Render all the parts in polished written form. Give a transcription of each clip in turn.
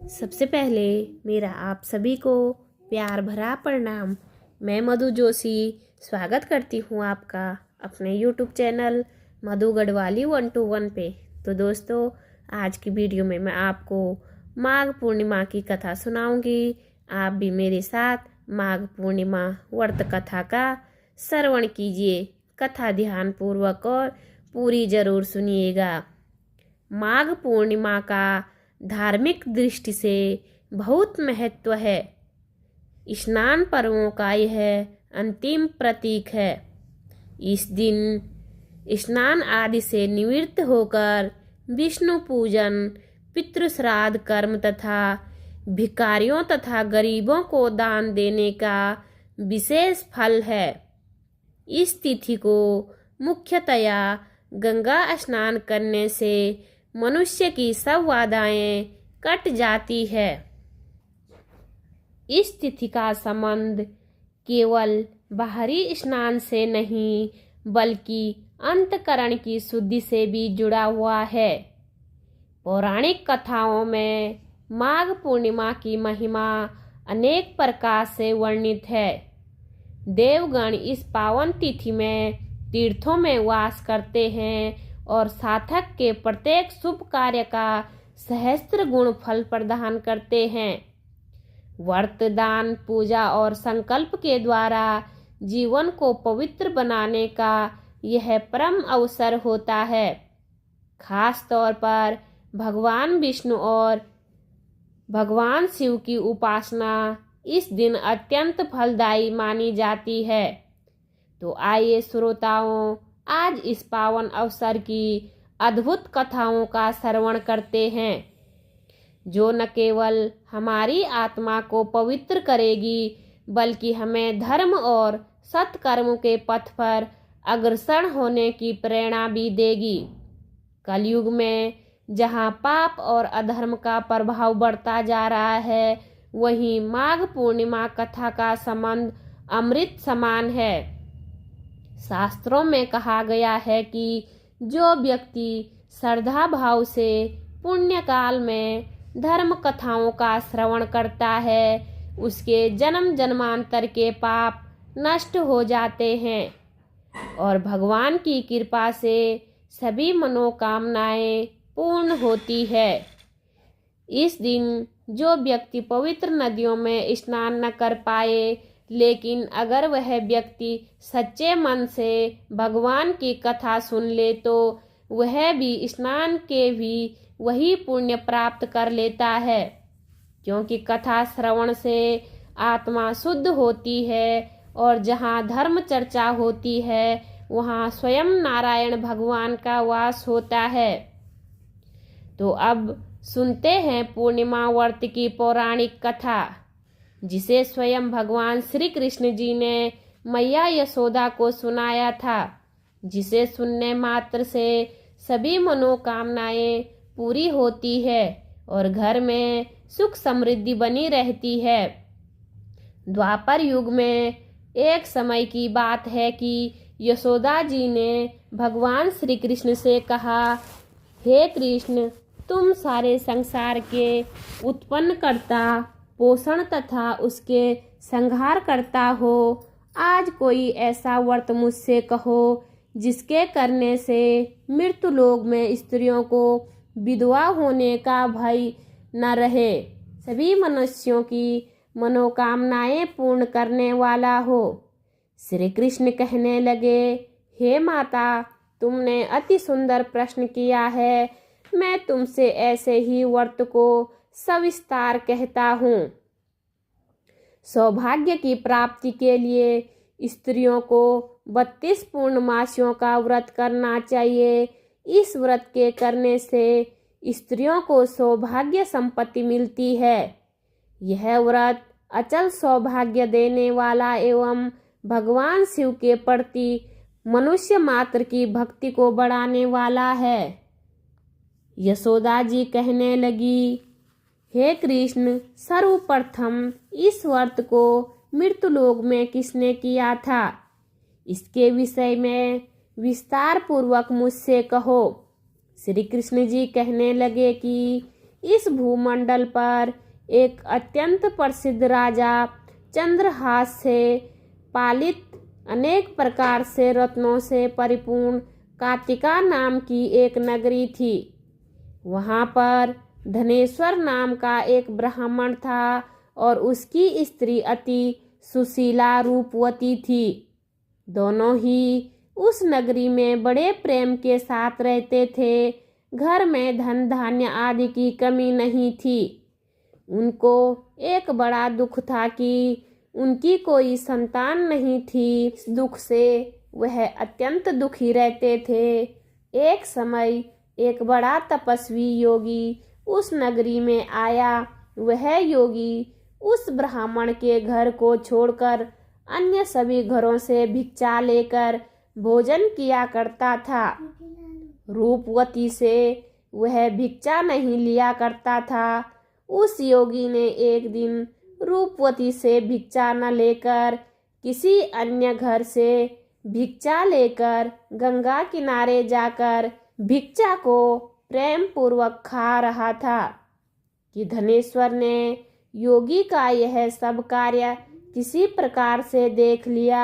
सबसे पहले मेरा आप सभी को प्यार भरा प्रणाम। मैं मधु जोशी स्वागत करती हूँ आपका अपने YouTube चैनल मधु गढ़वाली 121 पे। तो दोस्तों, आज की वीडियो में मैं आपको माघ पूर्णिमा की कथा सुनाऊंगी। आप भी मेरे साथ माघ पूर्णिमा व्रत कथा का श्रवण कीजिए। कथा ध्यान पूर्वक और पूरी जरूर सुनिएगा। माघ पूर्णिमा का धार्मिक दृष्टि से बहुत महत्व है। स्नान पर्वों का यह अंतिम प्रतीक है। इस दिन स्नान आदि से निवृत्त होकर विष्णु पूजन, पितृ श्राद्ध कर्म तथा भिखारियों तथा गरीबों को दान देने का विशेष फल है। इस तिथि को मुख्यतया गंगा स्नान करने से मनुष्य की सब बाधाएं कट जाती है। इस तिथि का संबंध केवल बाहरी स्नान से नहीं बल्कि अंतःकरण की शुद्धि से भी जुड़ा हुआ है। पौराणिक कथाओं में माघ पूर्णिमा की महिमा अनेक प्रकार से वर्णित है। देवगण इस पावन तिथि में तीर्थों में वास करते हैं और साधक के प्रत्येक शुभ कार्य का सहस्त्र गुण फल प्रदान करते हैं। व्रत, दान, पूजा और संकल्प के द्वारा जीवन को पवित्र बनाने का यह परम अवसर होता है। खास तौर पर भगवान विष्णु और भगवान शिव की उपासना इस दिन अत्यंत फलदायी मानी जाती है। तो आइए श्रोताओं, आज इस पावन अवसर की अद्भुत कथाओं का श्रवण करते हैं, जो न केवल हमारी आत्मा को पवित्र करेगी बल्कि हमें धर्म और सत्कर्म के पथ पर अग्रसर होने की प्रेरणा भी देगी। कलयुग में जहाँ पाप और अधर्म का प्रभाव बढ़ता जा रहा है, वहीं माघ पूर्णिमा कथा का संबंध अमृत समान है। शास्त्रों में कहा गया है कि जो व्यक्ति श्रद्धा भाव से पुण्य काल में धर्म कथाओं का श्रवण करता है, उसके जन्म जन्मांतर के पाप नष्ट हो जाते हैं और भगवान की कृपा से सभी मनोकामनाएं पूर्ण होती है। इस दिन जो व्यक्ति पवित्र नदियों में स्नान न कर पाए, लेकिन अगर वह व्यक्ति सच्चे मन से भगवान की कथा सुन ले तो वह भी स्नान के भी वही पुण्य प्राप्त कर लेता है, क्योंकि कथा श्रवण से आत्मा शुद्ध होती है और जहाँ धर्म चर्चा होती है वहाँ स्वयं नारायण भगवान का वास होता है। तो अब सुनते हैं पूर्णिमा व्रत की पौराणिक कथा, जिसे स्वयं भगवान श्री कृष्ण जी ने मैया यशोदा को सुनाया था, जिसे सुनने मात्र से सभी मनोकामनाएं पूरी होती है और घर में सुख समृद्धि बनी रहती है। द्वापर युग में एक समय की बात है कि यशोदा जी ने भगवान श्री कृष्ण से कहा, हे कृष्ण, तुम सारे संसार के उत्पन्न करता, पोषण तथा उसके संहार करता हो। आज कोई ऐसा व्रत मुझसे कहो जिसके करने से मृत्यु लोक में स्त्रियों को विधवा होने का भय न रहे, सभी मनुष्यों की मनोकामनाएं पूर्ण करने वाला हो। श्री कृष्ण कहने लगे, हे माता, तुमने अति सुंदर प्रश्न किया है। मैं तुमसे ऐसे ही व्रत को सविस्तार कहता हूँ। सौभाग्य की प्राप्ति के लिए स्त्रियों को 32 पूर्णमासियों का व्रत करना चाहिए। इस व्रत के करने से स्त्रियों को सौभाग्य संपत्ति मिलती है। यह व्रत अचल सौभाग्य देने वाला एवं भगवान शिव के प्रति मनुष्य मात्र की भक्ति को बढ़ाने वाला है। यशोदा जी कहने लगी, हे कृष्ण, सर्वप्रथम इस व्रत को मृत्युलोक में किसने किया था, इसके विषय में विस्तार पूर्वक मुझसे कहो। श्री कृष्ण जी कहने लगे कि इस भूमंडल पर एक अत्यंत प्रसिद्ध राजा चंद्रहास से पालित अनेक प्रकार से रत्नों से परिपूर्ण कातिका नाम की एक नगरी थी। वहाँ पर धनेश्वर नाम का एक ब्राह्मण था और उसकी स्त्री अति सुशीला रूपवती थी। दोनों ही उस नगरी में बड़े प्रेम के साथ रहते थे। घर में धन धान्य आदि की कमी नहीं थी। उनको एक बड़ा दुख था कि उनकी कोई संतान नहीं थी। इस दुख से वह अत्यंत दुखी रहते थे। एक समय एक बड़ा तपस्वी योगी उस नगरी में आया। वह योगी उस ब्राह्मण के घर को छोड़कर अन्य सभी घरों से भिक्षा लेकर भोजन किया करता था। रूपवती से वह भिक्षा नहीं लिया करता था। उस योगी ने एक दिन रूपवती से भिक्षा न लेकर किसी अन्य घर से भिक्षा लेकर गंगा किनारे जाकर भिक्षा को प्रेम पूर्वक खा रहा था कि धनेश्वर ने योगी का यह सब कार्य किसी प्रकार से देख लिया।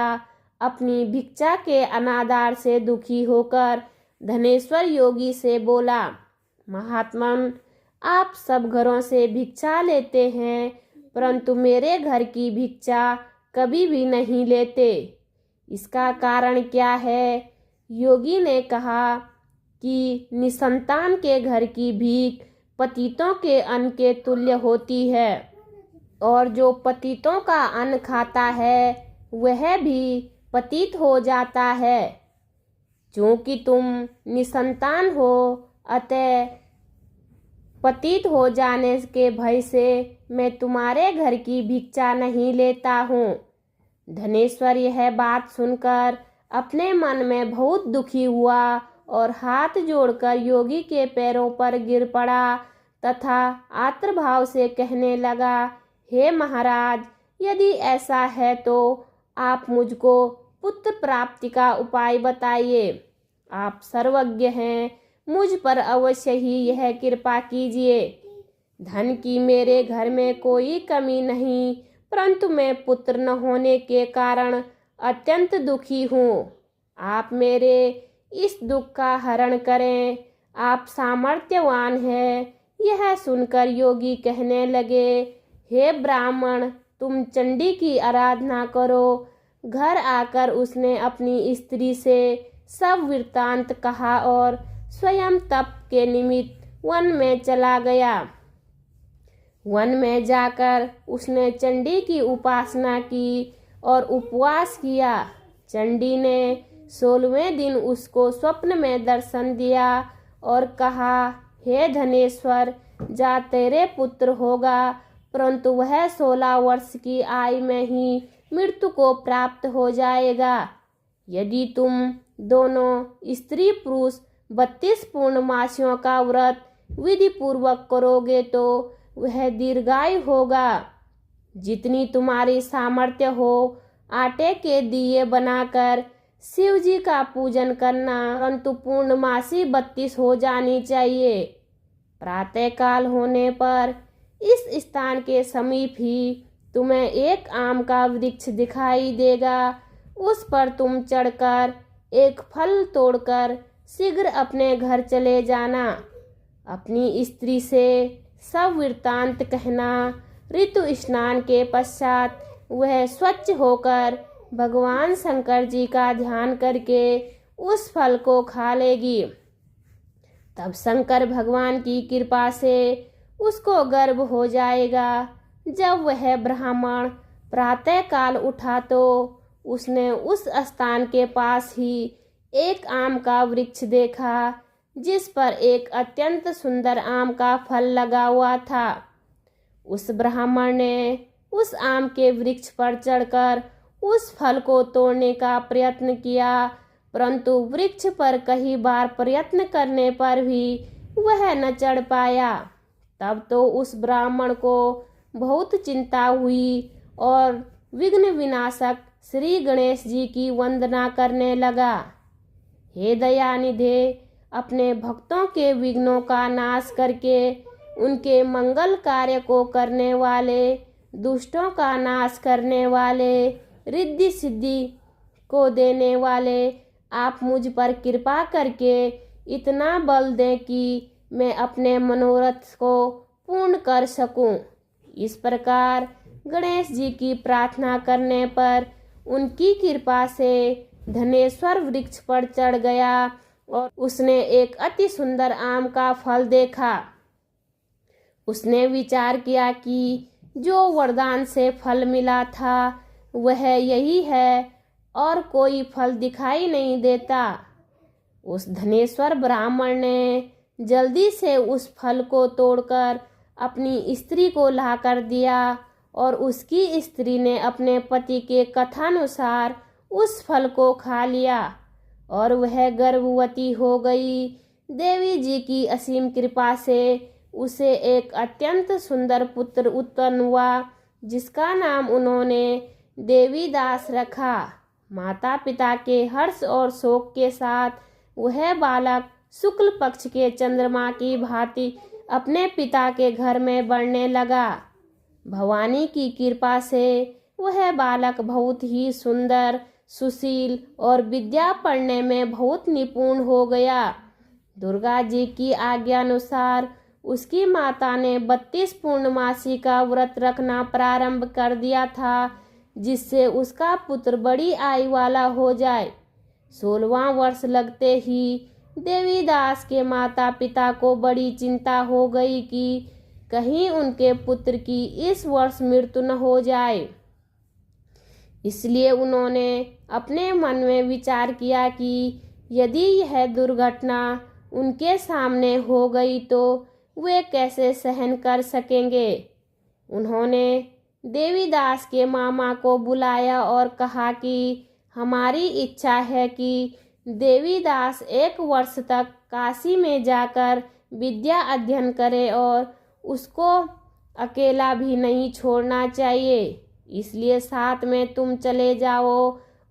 अपनी भिक्षा के अनादर से दुखी होकर धनेश्वर योगी से बोला, महात्मन, आप सब घरों से भिक्षा लेते हैं परंतु मेरे घर की भिक्षा कभी भी नहीं लेते। इसका कारण क्या है? योगी ने कहा कि निसंतान के घर की भीख पतितों के अन्न के तुल्य होती है और जो पतितों का अन्न खाता है वह भी पतित हो जाता है। क्योंकि तुम निसंतान हो अतः पतित हो जाने के भय से मैं तुम्हारे घर की भिक्षा नहीं लेता हूँ। धनेश्वर यह बात सुनकर अपने मन में बहुत दुखी हुआ और हाथ जोड़कर योगी के पैरों पर गिर पड़ा तथा आर्तभाव से कहने लगा, हे महाराज, यदि ऐसा है तो आप मुझको पुत्र प्राप्ति का उपाय बताइए। आप सर्वज्ञ हैं, मुझ पर अवश्य ही यह कृपा कीजिए। धन की मेरे घर में कोई कमी नहीं परंतु मैं पुत्र न होने के कारण अत्यंत दुखी हूँ। आप मेरे इस दुख का हरण करें। आप सामर्थ्यवान हैं। यह सुनकर योगी कहने लगे, हे ब्राह्मण, तुम चंडी की आराधना करो। घर आकर उसने अपनी स्त्री से सब वृत्तांत कहा और स्वयं तप के निमित्त वन में चला गया। वन में जाकर उसने चंडी की उपासना की और उपवास किया। चंडी ने 16वें दिन उसको स्वप्न में दर्शन दिया और कहा, हे धनेश्वर, जा तेरे पुत्र होगा परंतु वह 16 वर्ष की आयु में ही मृत्यु को प्राप्त हो जाएगा। यदि तुम दोनों स्त्री पुरुष 32 पूर्णमासियों का व्रत विधि पूर्वक करोगे तो वह दीर्घायु होगा। जितनी तुम्हारी सामर्थ्य हो आटे के दिए बनाकर शिव जी का पूजन करना, परंतु पूर्णमासी 32 हो जानी चाहिए। प्रातःकाल होने पर इस स्थान के समीप ही तुम्हें एक आम का वृक्ष दिखाई देगा। उस पर तुम चढ़कर एक फल तोड़कर शीघ्र अपने घर चले जाना। अपनी स्त्री से सब वृत्तांत कहना। ऋतु स्नान के पश्चात वह स्वच्छ होकर भगवान शंकर जी का ध्यान करके उस फल को खा लेगी। तब शंकर भगवान की कृपा से उसको गर्भ हो जाएगा। जब वह ब्राह्मण प्रातःकाल उठा तो उसने उस स्थान के पास ही एक आम का वृक्ष देखा जिस पर एक अत्यंत सुंदर आम का फल लगा हुआ था। उस ब्राह्मण ने उस आम के वृक्ष पर चढ़कर उस फल को तोड़ने का प्रयत्न किया परंतु वृक्ष पर कई बार प्रयत्न करने पर भी वह न चढ़ पाया। तब तो उस ब्राह्मण को बहुत चिंता हुई और विघ्न विनाशक श्री गणेश जी की वंदना करने लगा। हे दयानिधे, अपने भक्तों के विघ्नों का नाश करके उनके मंगल कार्य को करने वाले, दुष्टों का नाश करने वाले, रिद्धि सिद्धि को देने वाले, आप मुझ पर कृपा करके इतना बल दें कि मैं अपने मनोरथ को पूर्ण कर सकूं। इस प्रकार गणेश जी की प्रार्थना करने पर उनकी कृपा से धनेश्वर वृक्ष पर चढ़ गया और उसने एक अति सुंदर आम का फल देखा। उसने विचार किया कि जो वरदान से फल मिला था वह यही है और कोई फल दिखाई नहीं देता। उस धनेश्वर ब्राह्मण ने जल्दी से उस फल को तोड़कर अपनी स्त्री को लाकर दिया और उसकी स्त्री ने अपने पति के कथानुसार उस फल को खा लिया और वह गर्भवती हो गई। देवी जी की असीम कृपा से उसे एक अत्यंत सुंदर पुत्र उत्पन्न हुआ जिसका नाम उन्होंने देवीदास रखा। माता पिता के हर्ष और शोक के साथ वह बालक शुक्ल पक्ष के चंद्रमा की भांति अपने पिता के घर में बढ़ने लगा। भवानी की कृपा से वह बालक बहुत ही सुंदर, सुशील और विद्या पढ़ने में बहुत निपुण हो गया। दुर्गा जी की आज्ञा अनुसार उसकी माता ने 32 पूर्णमासी का व्रत रखना प्रारंभ कर दिया था जिससे उसका पुत्र बड़ी आयु वाला हो जाए। 16वां वर्ष लगते ही देवीदास के माता पिता को बड़ी चिंता हो गई कि कहीं उनके पुत्र की इस वर्ष मृत्यु न हो जाए। इसलिए उन्होंने अपने मन में विचार किया कि यदि यह दुर्घटना उनके सामने हो गई तो वे कैसे सहन कर सकेंगे। उन्होंने देवीदास के मामा को बुलाया और कहा कि हमारी इच्छा है कि देवीदास 1 वर्ष तक काशी में जाकर विद्या अध्ययन करे और उसको अकेला भी नहीं छोड़ना चाहिए। इसलिए साथ में तुम चले जाओ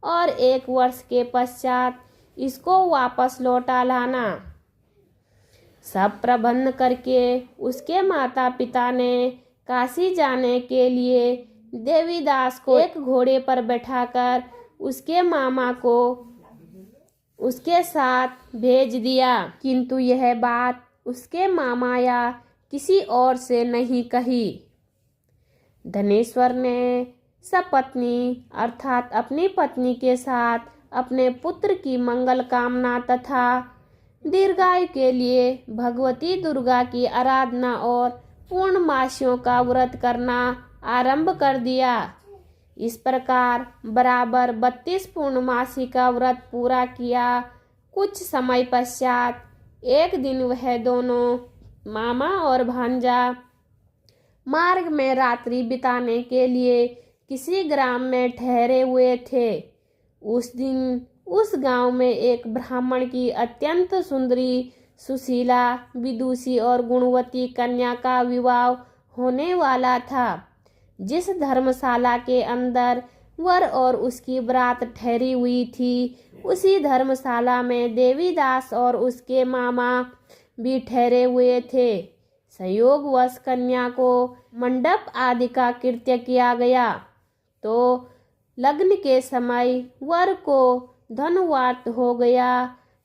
और 1 वर्ष के पश्चात इसको वापस लौटा लाना। सब प्रबंध करके उसके माता पिता ने काशी जाने के लिए देवीदास को एक घोड़े पर बैठाकर उसके मामा को उसके साथ भेज दिया, किंतु यह बात उसके मामा या किसी और से नहीं कही। धनेश्वर ने सपत्नी अर्थात अपनी पत्नी के साथ अपने पुत्र की मंगल कामना तथा दीर्घायु के लिए भगवती दुर्गा की आराधना और पूर्णमासियों का व्रत करना आरंभ कर दिया। इस प्रकार बराबर 32 पूर्णमासी का व्रत पूरा किया। कुछ समय पश्चात एक दिन वह दोनों मामा और भांजा मार्ग में रात्रि बिताने के लिए किसी ग्राम में ठहरे हुए थे। उस दिन उस गांव में एक ब्राह्मण की अत्यंत सुंदरी, सुशीला, विदुषी और गुणवती कन्या का विवाह होने वाला था। जिस धर्मशाला के अंदर वर और उसकी बारात ठहरी हुई थी उसी धर्मशाला में देवीदास और उसके मामा भी ठहरे हुए थे। संयोगवश कन्या को मंडप आदि का कृत्य किया गया तो लग्न के समय वर को धनवात हो गया।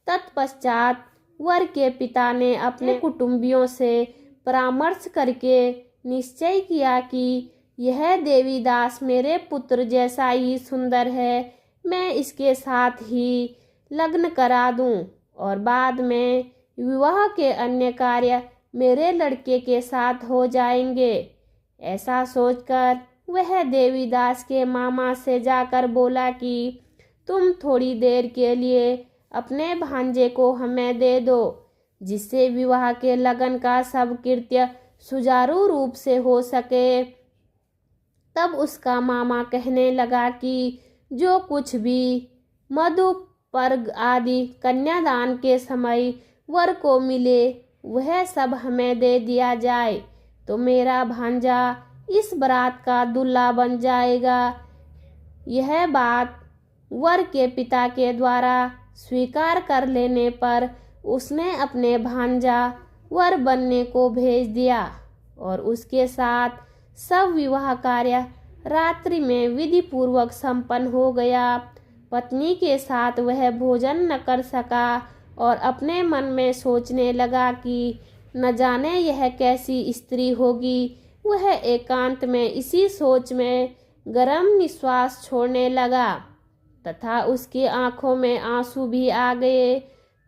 तत्पश्चात वर के पिता ने अपने कुटुंबियों से परामर्श करके निश्चय किया कि यह देवीदास मेरे पुत्र जैसा ही सुंदर है, मैं इसके साथ ही लग्न करा दूं और बाद में विवाह के अन्य कार्य मेरे लड़के के साथ हो जाएंगे। ऐसा सोचकर वह देवीदास के मामा से जाकर बोला कि तुम थोड़ी देर के लिए अपने भांजे को हमें दे दो जिससे विवाह के लगन का सब कृत्य सुचारू रूप से हो सके। तब उसका मामा कहने लगा कि जो कुछ भी मधुपर्क आदि कन्यादान के समय वर को मिले वह सब हमें दे दिया जाए तो मेरा भांजा इस बारात का दूल्हा बन जाएगा। यह बात वर के पिता के द्वारा स्वीकार कर लेने पर उसने अपने भांजा वर बनने को भेज दिया और उसके साथ सब विवाह कार्य रात्रि में विधि पूर्वक संपन्न हो गया। पत्नी के साथ वह भोजन न कर सका और अपने मन में सोचने लगा कि न जाने यह कैसी स्त्री होगी। वह एकांत में इसी सोच में गरम निश्वास छोड़ने लगा तथा उसकी आंखों में आंसू भी आ गए।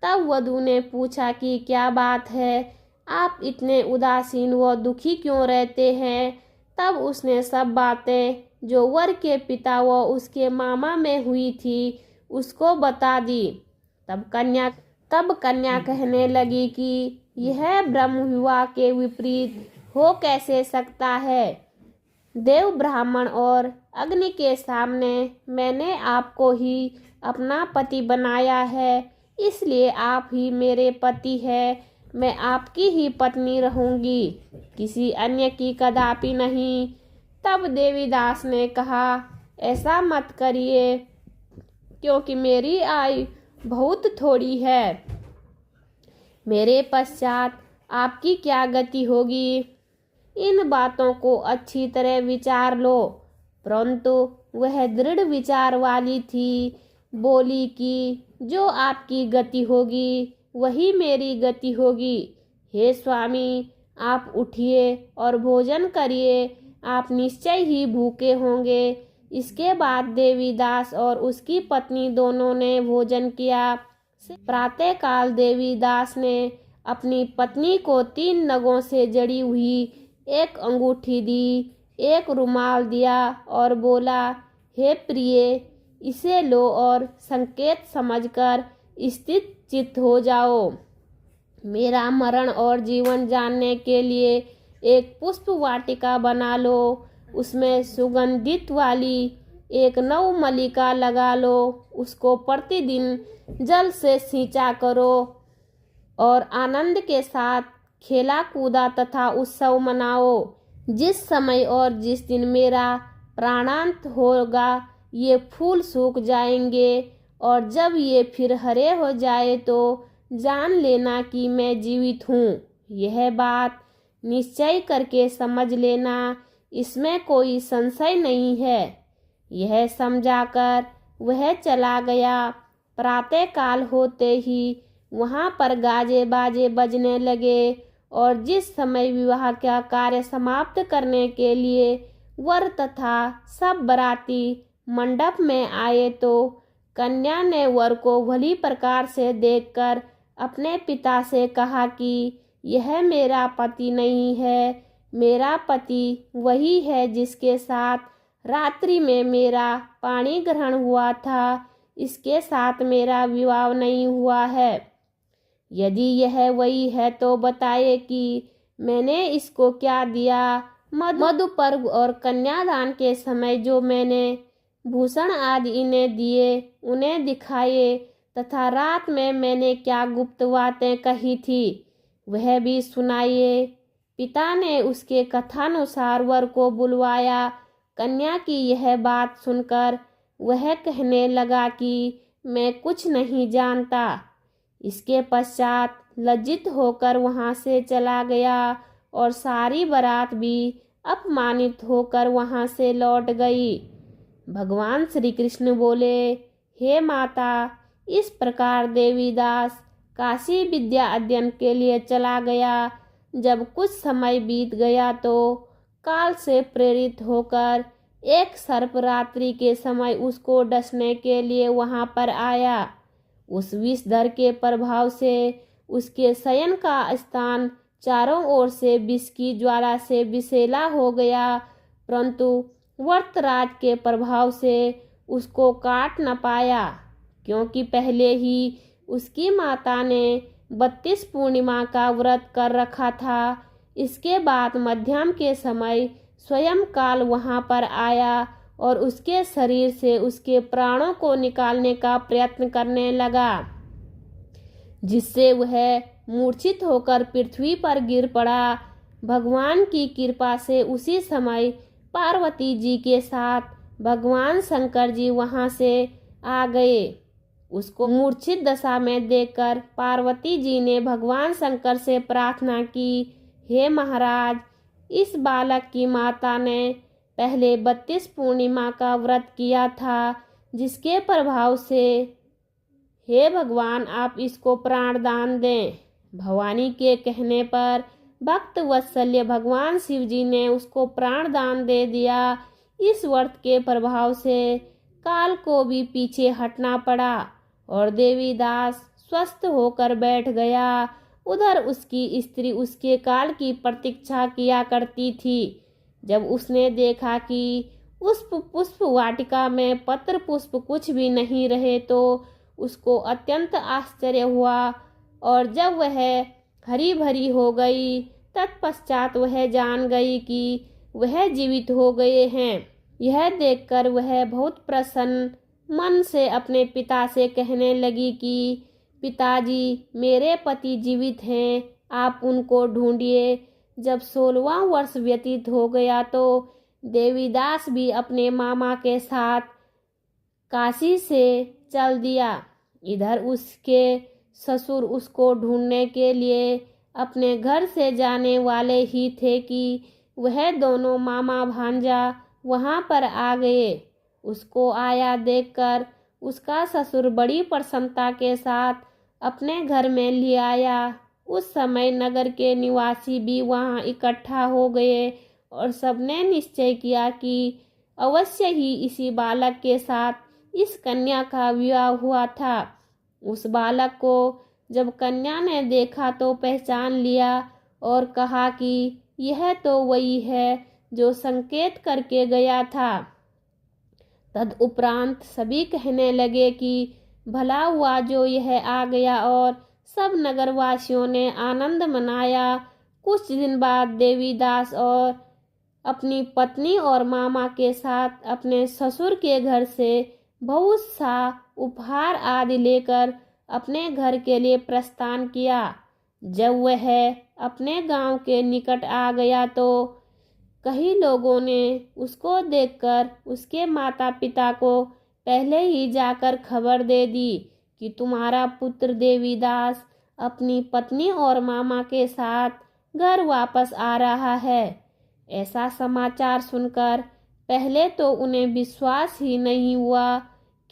तब वधू ने पूछा कि क्या बात है, आप इतने उदासीन व दुखी क्यों रहते हैं। तब उसने सब बातें जो वर के पिता व उसके मामा में हुई थी उसको बता दी। तब कन्या कहने लगी कि यह ब्रह्म विवाह के विपरीत हो कैसे सकता है। देव ब्राह्मण और अग्नि के सामने मैंने आपको ही अपना पति बनाया है, इसलिए आप ही मेरे पति हैं। मैं आपकी ही पत्नी रहूंगी, किसी अन्य की कदापि नहीं। तब देवीदास ने कहा, ऐसा मत करिए, क्योंकि मेरी आयु बहुत थोड़ी है। मेरे पश्चात आपकी क्या गति होगी, इन बातों को अच्छी तरह विचार लो। परंतु वह दृढ़ विचार वाली थी। बोली कि जो आपकी गति होगी वही मेरी गति होगी। हे स्वामी, आप उठिए और भोजन करिए, आप निश्चय ही भूखे होंगे। इसके बाद देवीदास और उसकी पत्नी दोनों ने भोजन किया। प्रातःकाल देवीदास ने अपनी पत्नी को 3 नगों से जड़ी हुई एक अंगूठी दी, एक रुमाल दिया और बोला, हे प्रिय, इसे लो और संकेत समझकर स्थित चित्त हो जाओ। मेरा मरण और जीवन जानने के लिए एक पुष्प वाटिका बना लो, उसमें सुगंधित वाली एक नवमल्लिका लगा लो, उसको प्रतिदिन जल से सींचा करो और आनंद के साथ खेला कूदा तथा उत्सव मनाओ। जिस समय और जिस दिन मेरा प्राणांत होगा ये फूल सूख जाएंगे और जब ये फिर हरे हो जाए तो जान लेना कि मैं जीवित हूँ। यह बात निश्चय करके समझ लेना, इसमें कोई संशय नहीं है। यह समझाकर वह चला गया। प्रातःकाल होते ही वहाँ पर गाजे बाजे बजने लगे और जिस समय विवाह का कार्य समाप्त करने के लिए वर तथा सब बराती मंडप में आए तो कन्या ने वर को भली प्रकार से देखकर अपने पिता से कहा कि यह मेरा पति नहीं है, मेरा पति वही है जिसके साथ रात्रि में मेरा पाणी ग्रहण हुआ था, इसके साथ मेरा विवाह नहीं हुआ है। यदि यह वही है तो बताए कि मैंने इसको क्या दिया। मधु पर्व और कन्यादान के समय जो मैंने भूषण आदि इन्हें दिए उन्हें दिखाए तथा रात में मैंने क्या गुप्त बातें कही थी वह भी सुनाइए। पिता ने उसके कथानुसार वर को बुलवाया। कन्या की यह बात सुनकर वह कहने लगा कि मैं कुछ नहीं जानता। इसके पश्चात लज्जित होकर वहाँ से चला गया और सारी बारात भी अपमानित होकर वहाँ से लौट गई। भगवान श्री कृष्ण बोले, हे माता, इस प्रकार देवीदास काशी विद्या अध्ययन के लिए चला गया। जब कुछ समय बीत गया तो काल से प्रेरित होकर एक सर्प रात्रि के समय उसको डसने के लिए वहाँ पर आया। उस विषधर के प्रभाव से उसके शयन का स्थान चारों ओर से विष की ज्वाला से विषैला हो गया, परंतु वर्तराज के प्रभाव से उसको काट न पाया, क्योंकि पहले ही उसकी माता ने 32 पूर्णिमा का व्रत कर रखा था। इसके बाद मध्याह्न के समय स्वयं काल वहाँ पर आया और उसके शरीर से उसके प्राणों को निकालने का प्रयत्न करने लगा, जिससे वह मूर्छित होकर पृथ्वी पर गिर पड़ा। भगवान की कृपा से उसी समय पार्वती जी के साथ भगवान शंकर जी वहाँ से आ गए। उसको मूर्छित दशा में देखकर पार्वती जी ने भगवान शंकर से प्रार्थना की, हे महाराज, इस बालक की माता ने पहले 32 पूर्णिमा का व्रत किया था, जिसके प्रभाव से हे भगवान आप इसको प्राण दान दें। भवानी के कहने पर भक्त वत्सल्य भगवान शिव जी ने उसको प्राण दान दे दिया। इस व्रत के प्रभाव से काल को भी पीछे हटना पड़ा और देवीदास स्वस्थ होकर बैठ गया। उधर उसकी स्त्री उसके काल की प्रतीक्षा किया करती थी। जब उसने देखा कि उस पुष्प वाटिका में पत्र पुष्प कुछ भी नहीं रहे तो उसको अत्यंत आश्चर्य हुआ, और जब वह हरी भरी हो गई तत्पश्चात वह जान गई कि वह जीवित हो गए हैं। यह देखकर वह बहुत प्रसन्न मन से अपने पिता से कहने लगी कि पिताजी, मेरे पति जीवित हैं, आप उनको ढूंढिए। जब 16वां वर्ष व्यतीत हो गया तो देवीदास भी अपने मामा के साथ काशी से चल दिया। इधर उसके ससुर उसको ढूंढने के लिए अपने घर से जाने वाले ही थे कि वह दोनों मामा भांजा वहां पर आ गए। उसको आया देखकर उसका ससुर बड़ी प्रसन्नता के साथ अपने घर में ले आया। उस समय नगर के निवासी भी वहां इकट्ठा हो गए और सबने निश्चय किया कि अवश्य ही इसी बालक के साथ इस कन्या का विवाह हुआ था। उस बालक को जब कन्या ने देखा तो पहचान लिया और कहा कि यह तो वही है जो संकेत करके गया था। तदुपरांत सभी कहने लगे कि भला हुआ जो यह आ गया, और सब नगरवासियों ने आनंद मनाया। कुछ दिन बाद देवीदास और अपनी पत्नी और मामा के साथ अपने ससुर के घर से बहुत सा उपहार आदि लेकर अपने घर के लिए प्रस्थान किया। जब वह अपने गांव के निकट आ गया तो कई लोगों ने उसको देखकर उसके माता पिता को पहले ही जाकर खबर दे दी कि तुम्हारा पुत्र देवीदास अपनी पत्नी और मामा के साथ घर वापस आ रहा है। ऐसा समाचार सुनकर पहले तो उन्हें विश्वास ही नहीं हुआ,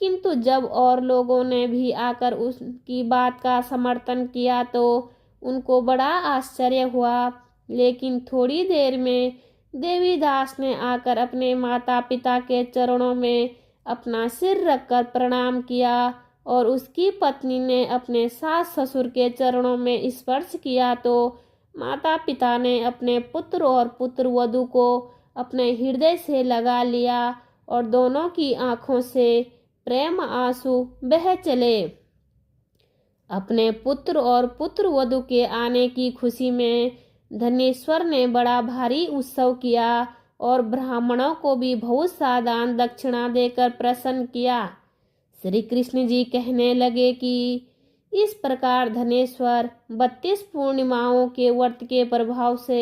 किंतु जब और लोगों ने भी आकर उसकी बात का समर्थन किया तो उनको बड़ा आश्चर्य हुआ। लेकिन थोड़ी देर में देवीदास ने आकर अपने माता पिता के चरणों में अपना सिर रखकर प्रणाम किया और उसकी पत्नी ने अपने सास ससुर के चरणों में स्पर्श किया तो माता पिता ने अपने पुत्र और पुत्र वधू को अपने हृदय से लगा लिया और दोनों की आंखों से प्रेम आंसू बह चले। अपने पुत्र और पुत्र वधू के आने की खुशी में धनेश्वर ने बड़ा भारी उत्सव किया और ब्राह्मणों को भी बहुत सा दान दक्षिणा देकर प्रसन्न किया। श्री कृष्ण जी कहने लगे कि इस प्रकार धनेश्वर 32 पूर्णिमाओं के व्रत के प्रभाव से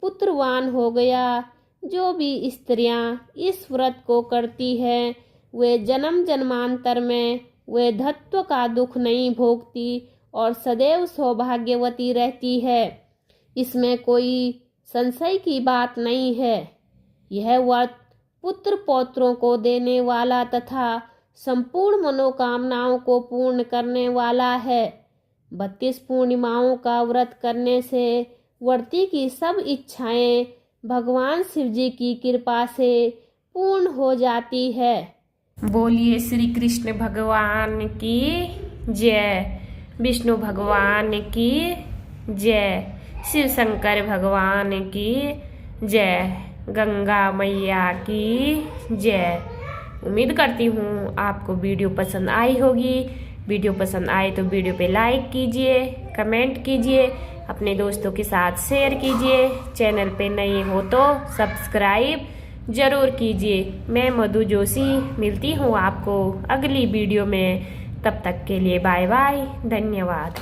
पुत्रवान हो गया। जो भी स्त्रियां इस व्रत को करती हैं वे जन्म जन्मांतर में वे धत्व का दुख नहीं भोगती और सदैव सौभाग्यवती रहती है। इसमें कोई संशय की बात नहीं है। यह व्रत पुत्र पौत्रों को देने वाला तथा संपूर्ण मनोकामनाओं को पूर्ण करने वाला है। 32 पूर्णिमाओं का व्रत करने से व्रती की सब इच्छाएं भगवान शिव जी की कृपा से पूर्ण हो जाती है। बोलिए श्री कृष्ण भगवान की जय, विष्णु भगवान की जय, शिव शंकर भगवान की जय, गंगा मैया की जय। उम्मीद करती हूँ आपको वीडियो पसंद आई होगी। वीडियो पसंद आए तो वीडियो पे लाइक कीजिए, कमेंट कीजिए, अपने दोस्तों के साथ शेयर कीजिए। चैनल पे नए हो तो सब्सक्राइब जरूर कीजिए। मैं मधु जोशी मिलती हूँ आपको अगली वीडियो में। तब तक के लिए बाय बाय, धन्यवाद।